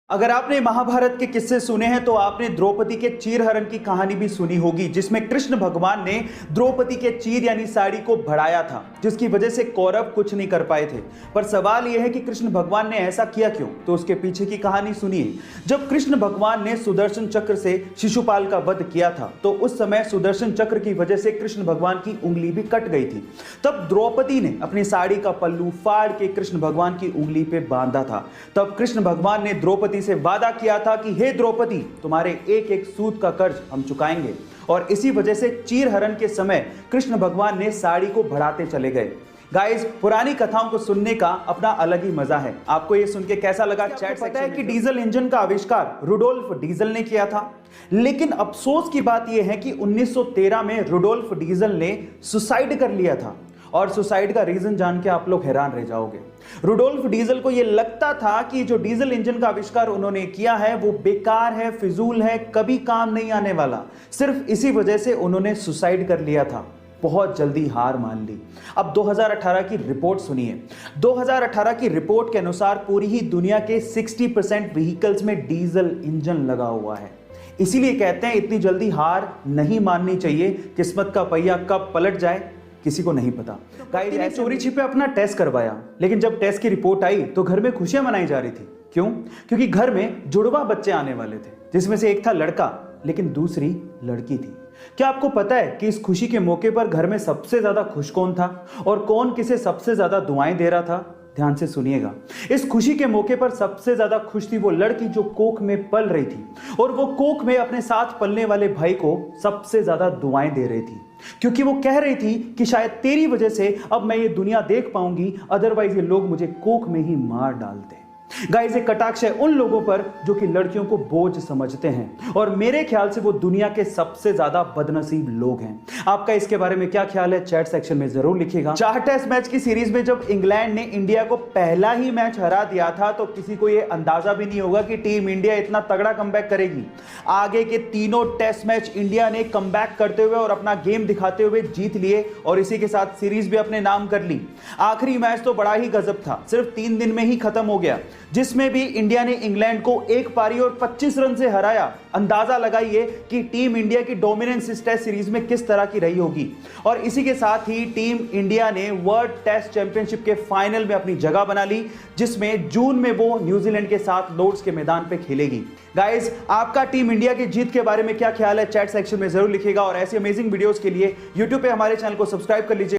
अगर आपने महाभारत के किस्से सुने हैं तो आपने द्रौपदी के चीरहरण की कहानी भी सुनी होगी, जिसमें कृष्ण भगवान ने द्रौपदी के चीर यानी साड़ी को बढ़ाया था, जिसकी वजह से कौरव कुछ नहीं कर पाए थे। पर सवाल यह है कि कृष्ण भगवान ने ऐसा किया क्यों? तो उसके पीछे की कहानी सुनिए। जब कृष्ण भगवान ने सुदर्शन चक्र से शिशुपाल का वध किया था तो उस समय सुदर्शन चक्र की वजह से कृष्ण भगवान की उंगली भी कट गई थी। तब द्रौपदी ने अपनी साड़ी का पल्लू फाड़ के कृष्ण भगवान की उंगली पे बांधा था। तब कृष्ण भगवान ने द्रौपदी से वादा किया था कि हे द्रौपदी, तुम्हारे एक एक सूत का कर्ज हम चुकाएंगे। और इसी वजह से चीरहरण के समय कृष्ण भगवान ने साड़ी को बढ़ाते चले गए। गाइस, पुरानी कथाओं को सुनने का अपना अलग ही मजा है। आपको ये सुन के कैसा लगा? चैट पता है कि डीजल इंजन का आविष्कार रुडोल्फ डीजल ने किया था, लेकिन अफसोस की बात यह है कि 1913 में रुडोल्फ डीजल ने सुसाइड कर लिया था। और सुसाइड का रीजन जान के आप लोग हैरान रह जाओगे। रुडोल्फ डीजल को यह लगता था कि जो डीजल इंजन का आविष्कार उन्होंने किया है वो बेकार है, फिजूल है, कभी काम नहीं आने वाला। सिर्फ इसी वजह से उन्होंने सुसाइड कर लिया था। बहुत जल्दी हार मान ली। अब 2018 की रिपोर्ट सुनिए। 2018 की रिपोर्ट के अनुसार पूरी ही दुनिया के 60% व्हीकल्स में डीजल इंजन लगा हुआ है। इसीलिए कहते हैं इतनी जल्दी हार नहीं माननी चाहिए। किस्मत का पहिया कब पलट जाए किसी को नहीं पता। गाइस ने चोरी छिपे अपना टेस्ट करवाया, लेकिन जब टेस्ट की रिपोर्ट आई तो घर में खुशियां मनाई जा रही थी। क्यों? क्योंकि घर में जुड़वा बच्चे आने वाले थे, जिसमें से एक था लड़का लेकिन दूसरी लड़की थी। क्या आपको पता है कि इस खुशी के मौके पर घर में सबसे ज्यादा खुश कौन था और कौन किसे सबसे ज्यादा दुआएं दे रहा था? ध्यान से सुनिएगा। इस खुशी के मौके पर सबसे ज्यादा खुश थी वो लड़की जो कोख में पल रही थी, और वो कोख में अपने साथ पलने वाले भाई को सबसे ज्यादा दुआएं दे रही थी, क्योंकि वो कह रही थी कि शायद तेरी वजह से अब मैं ये दुनिया देख पाऊंगी, अदरवाइज ये लोग मुझे कोख में ही मार डालते। गाइस, एक कटाक्ष है उन लोगों पर जो कि लड़कियों को बोझ समझते हैं, और मेरे ख्याल से वो दुनिया के सबसे ज्यादा बदनसीब लोग हैं। आपका इसके बारे में क्या ख्याल है? चैट सेक्शन में जरूर लिखिएगा। 4 टेस्ट मैच की सीरीज में जब इंग्लैंड ने इंडिया को पहला ही मैच हरा दिया था तो किसी को यह अंदाजा भी नहीं होगा कि टीम इंडिया इतना तगड़ा कमबैक करेगी। आगे के तीनों टेस्ट मैच इंडिया ने कमबैक करते हुए और अपना गेम दिखाते हुए जीत लिए, और इसी के साथ सीरीज भी अपने नाम कर ली। आखिरी मैच तो बड़ा ही गजब था, सिर्फ 3 दिन में ही खत्म हो गया, जिसमें भी इंडिया ने इंग्लैंड को एक पारी और 25 रन से हराया। अंदाजा लगाइए कि टीम इंडिया की डोमिनेंस इस टेस्ट सीरीज में किस तरह की रही होगी। और इसी के साथ ही टीम इंडिया ने वर्ल्ड टेस्ट चैंपियनशिप के फाइनल में अपनी जगह बना ली, जिसमें जून में वो न्यूजीलैंड के साथ लॉर्ड्स के मैदान पे खेलेगी। गाइस, आपका टीम इंडिया की जीत के बारे में क्या ख्याल है? चैट सेक्शन में जरूर लिखिएगा, और ऐसी अमेजिंग वीडियोस के लिए यूट्यूब पे हमारे चैनल को सब्सक्राइब कर लीजिए।